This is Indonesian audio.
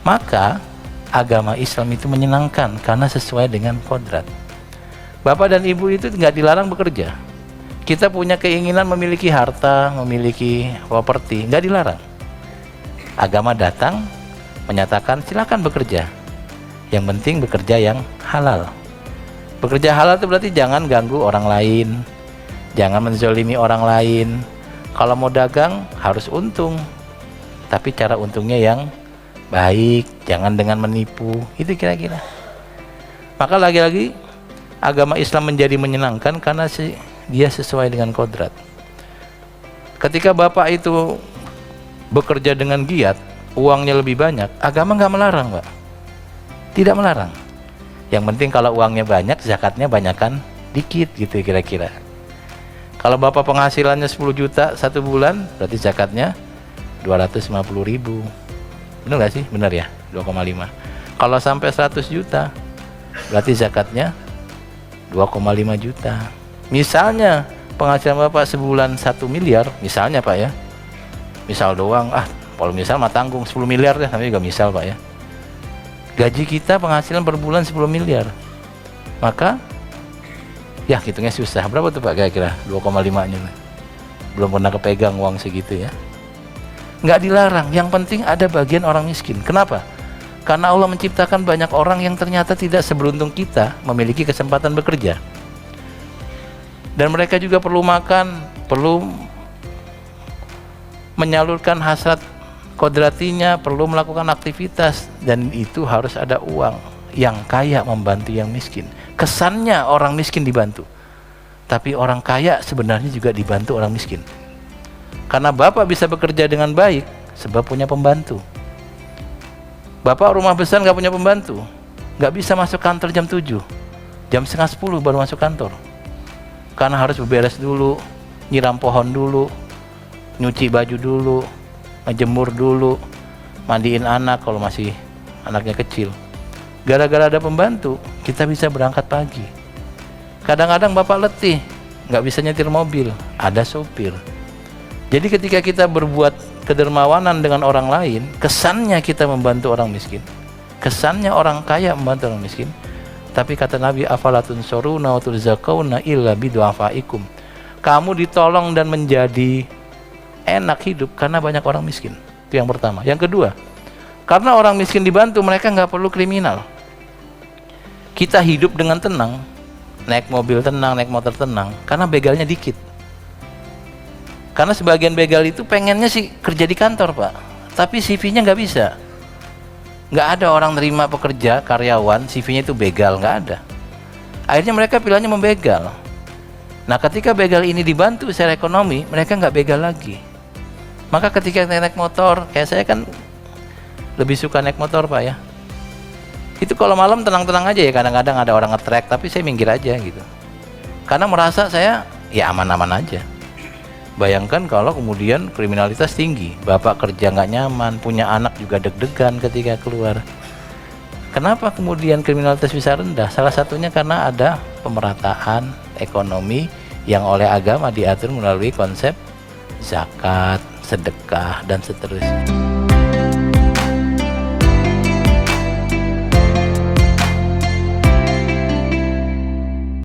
Maka agama Islam itu menyenangkan karena sesuai dengan kodrat. Bapak dan ibu itu nggak dilarang bekerja. Kita punya keinginan memiliki harta, memiliki properti, nggak dilarang. Agama datang menyatakan silakan bekerja. Yang penting bekerja yang halal. Bekerja halal itu berarti jangan ganggu orang lain, jangan menzolimi orang lain. Kalau mau dagang harus untung, tapi cara untungnya yang baik, jangan dengan menipu. Itu kira-kira. Maka lagi-lagi agama Islam menjadi menyenangkan karena dia sesuai dengan kodrat. Ketika bapak itu bekerja dengan giat, uangnya lebih banyak, agama nggak melarang, Pak. Tidak melarang. Yang penting kalau uangnya banyak, zakatnya banyakan dikit gitu kira-kira. Kalau bapak penghasilannya 10 juta satu bulan, berarti zakatnya 250.000. Benar nggak sih? Benar ya, 2,5. Kalau sampai 100 juta, berarti zakatnya 2,5 juta. Misalnya penghasilan bapak sebulan 1 miliar, misalnya Pak ya, misal doang, kalau misal mah tanggung 10 miliar deh, tapi juga misal Pak ya. Gaji kita penghasilan per bulan 10 miliar, maka ya hitungnya susah. Berapa tuh Pak kira-kira 2,5 nya? Belum pernah kepegang uang segitu ya. Nggak dilarang, yang penting ada bagian orang miskin. Kenapa? Karena Allah menciptakan banyak orang yang ternyata tidak seberuntung kita memiliki kesempatan bekerja. Dan mereka juga perlu makan, perlu menyalurkan hasrat kodratinya, perlu melakukan aktivitas, dan itu harus ada uang. Yang kaya membantu yang miskin. Kesannya orang miskin dibantu, tapi orang kaya sebenarnya juga dibantu orang miskin. Karena bapak bisa bekerja dengan baik sebab punya pembantu. Bapak rumah besar nggak punya pembantu, nggak bisa masuk kantor jam 7, jam setengah 10 baru masuk kantor. Karena harus beberes dulu, nyiram pohon dulu, nyuci baju dulu, ngejemur dulu, mandiin anak kalau masih anaknya kecil. Gara-gara ada pembantu, kita bisa berangkat pagi. Kadang-kadang bapak letih, nggak bisa nyetir mobil, ada sopir. Jadi ketika kita berbuat kedermawanan dengan orang lain, kesannya kita membantu orang miskin, kesannya orang kaya membantu orang miskin. Tapi kata Nabi, afalatun soruna wa turzaqauna illa bidu'afaikum. Kamu ditolong dan menjadi enak hidup karena banyak orang miskin. Itu yang pertama. Yang kedua, karena orang miskin dibantu, mereka nggak perlu kriminal. Kita hidup dengan tenang, naik mobil tenang, naik motor tenang, karena begalnya dikit. Karena sebagian begal itu pengennya sih kerja di kantor Pak, tapi CV-nya nggak bisa. Nggak ada orang nerima pekerja, karyawan, CV-nya itu begal, nggak ada. Akhirnya mereka pilihannya membegal. Nah ketika begal ini dibantu secara ekonomi, mereka nggak begal lagi. Maka ketika naik motor, kayak saya kan lebih suka naik motor Pak ya. Itu kalau malam tenang-tenang aja ya, kadang-kadang ada orang nge-track, tapi saya minggir aja gitu. Karena merasa saya ya aman-aman aja. Bayangkan kalau kemudian kriminalitas tinggi, bapak kerja nggak nyaman, punya anak juga deg-degan ketika keluar. Kenapa kemudian kriminalitas bisa rendah? Salah satunya karena ada pemerataan ekonomi yang oleh agama diatur melalui konsep zakat, sedekah, dan seterusnya.